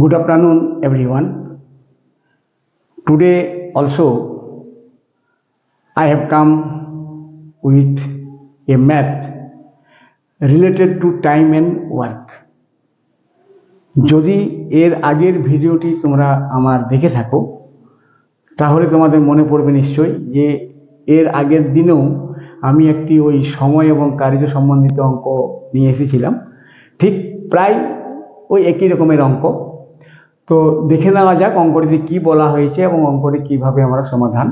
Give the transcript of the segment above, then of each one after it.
Good afternoon, everyone. Today also I have come with a math related to time and work. যদি এর আগের ভিডিওটি তোমরা আমার দেখে থাকো তাহলে তোমাদের মনে পড়বে নিশ্চয়ই যে এর আগের দিনেও আমি একটি ওই সময় এবং কার্য সম্বন্ধিত অঙ্ক নিয়ে এসেছিলাম, ঠিক প্রায় ওই একই রকমের অঙ্ক। তো দেখে নেওয়া যাক অঙ্কটিতে কি বলা হয়েছে এবং অঙ্কটি কিভাবে আমরা সমাধান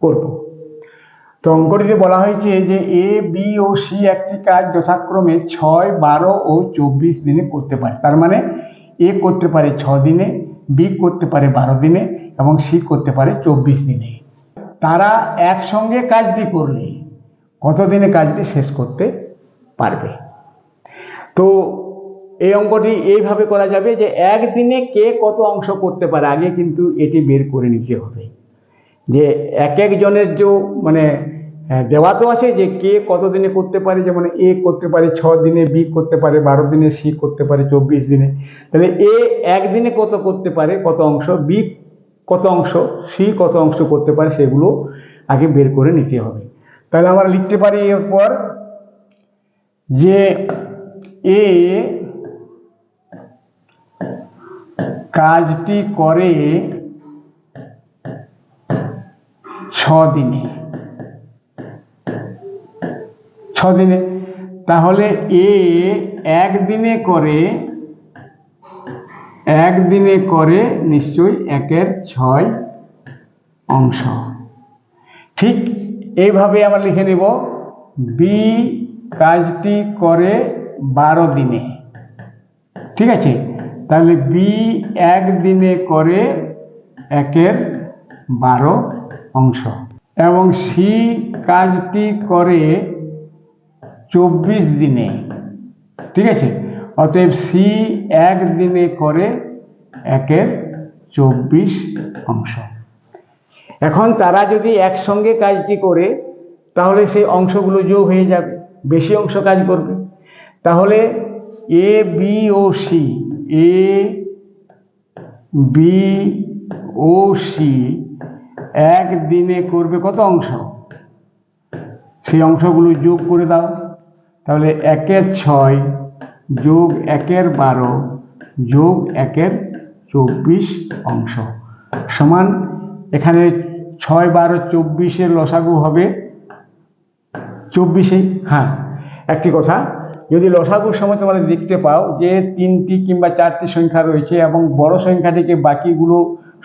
করব। তো অঙ্কটিতে বলা হয়েছে যে এ বি ও সি একটি কাজ যথাক্রমে 6, 12 ও 24 দিনে করতে পারে। তার মানে এ করতে পারে 6 দিনে, বি করতে পারে 12 দিনে এবং সি করতে পারে 24 দিনে। তারা একসঙ্গে কাজটি করলে কত দিনে কাজটি শেষ করতে পারবে? তো এই অঙ্কটি এইভাবে করা যাবে যে একদিনে কে কত অংশ করতে পারে আগে কিন্তু এটি বের করে নিতে হবে। যে এক একজনের যে দেওয়া তো আছে যে কে কত দিনে করতে পারে, যেমন এ করতে পারে 6 দিনে, বি করতে পারে 12 দিনে, সি করতে পারে 24 দিনে। তাহলে এ একদিনে কত করতে পারে, কত অংশ, বি কত অংশ, সি কত অংশ করতে পারে, সেগুলো আগে বের করে নিতে হবে। তাহলে আমরা লিখতে পারি এরপর যে এ কাজটি করে 6 দিনে, তাহলে এ একদিনে করে নিশ্চয়ই 1/6 অংশ। ঠিক এইভাবে আমরা লিখে নেব বি কাজটি করে 12 দিনে, ঠিক আছে। তাহলে বি একদিনে করে 1/12 অংশ এবং সি কাজটি করে 24 দিনে, ঠিক আছে। অতএব সি একদিনে করে 1/24 অংশ। এখন তারা যদি একসঙ্গে কাজটি করে তাহলে সেই অংশগুলো যোগ হয়ে যাবে, বেশি অংশ কাজ করবে। তাহলে A B O C, A B O C একদিনে করবে কত অংশ, সেই অংশগুলো যোগ করে দাও। তাহলে 1/6 যোগ 1/12 যোগ 1/24 অংশ সমান, এখানে 6, 12, 24 লসাগু হবে 24। হ্যাঁ, একটি কথা, যদি লসাগুর সময় তোমরা দেখতে পাও যে 3টি কিংবা 4টি সংখ্যা রয়েছে এবং বড় সংখ্যাটিকে বাকিগুলো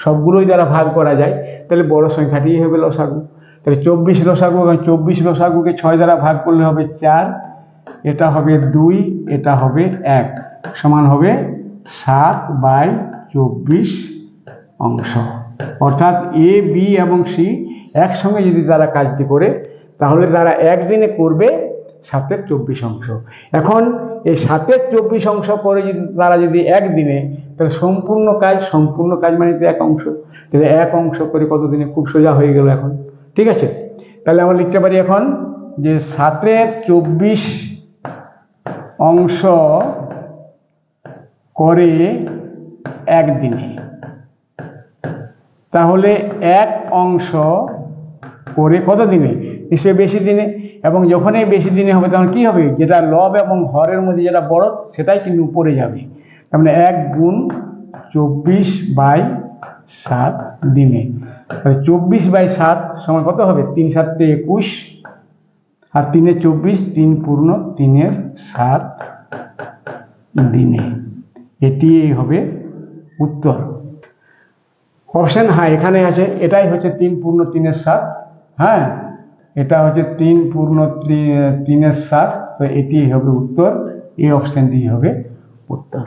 সবগুলোই দ্বারা ভাগ করা যায়, তাহলে বড় সংখ্যাটি হবে লসাগু। তাহলে 24 লসাগু, এবং 24 লসাগুকে 6 দ্বারা ভাগ করলে হবে 4, এটা হবে 2, এটা হবে 1, সমান হবে 7/24 অংশ। অর্থাৎ এ বি এবং সি একসঙ্গে যদি তারা কাজটি করে তাহলে তারা একদিনে করবে 7/24 অংশ। এখন এই 7/24 অংশ করে তারা যদি একদিনে, তাহলে সম্পূর্ণ কাজ মানে 1 অংশ। তাহলে 1 অংশ করে কত দিনে? খুব সোজা হয়ে গেল এখন, ঠিক আছে। তাহলে আমরা লিখতে পারি এখন যে 7/24 অংশ করে একদিনে, তাহলে 1 অংশ করে কত দিনে? নিশ্চয়ই বেশি দিনে। এবং যখনই বেশি দিনে হবে তখন কি হবে? যেটা লব এবং হরের মধ্যে যেটা বড় সেটাই কিন্তু উপরে যাবে। তার মানে 1 গুণ 24/7 দিনে। 24/7 সমান কত হবে? 3 × 7 = 21 আর 3 × 24, 3 পূর্ণ 3 × 7 দিনে। এটি হবে উত্তর। অপশন হ্যাঁ এখানে আছে, এটাই হচ্ছে 3 পূর্ণ 3 × 7। হ্যাঁ, এটা হচ্ছে 3 পূর্ণ 3 × 7। তো এটি হবে উত্তর, এই অপশনটি হবে উত্তর।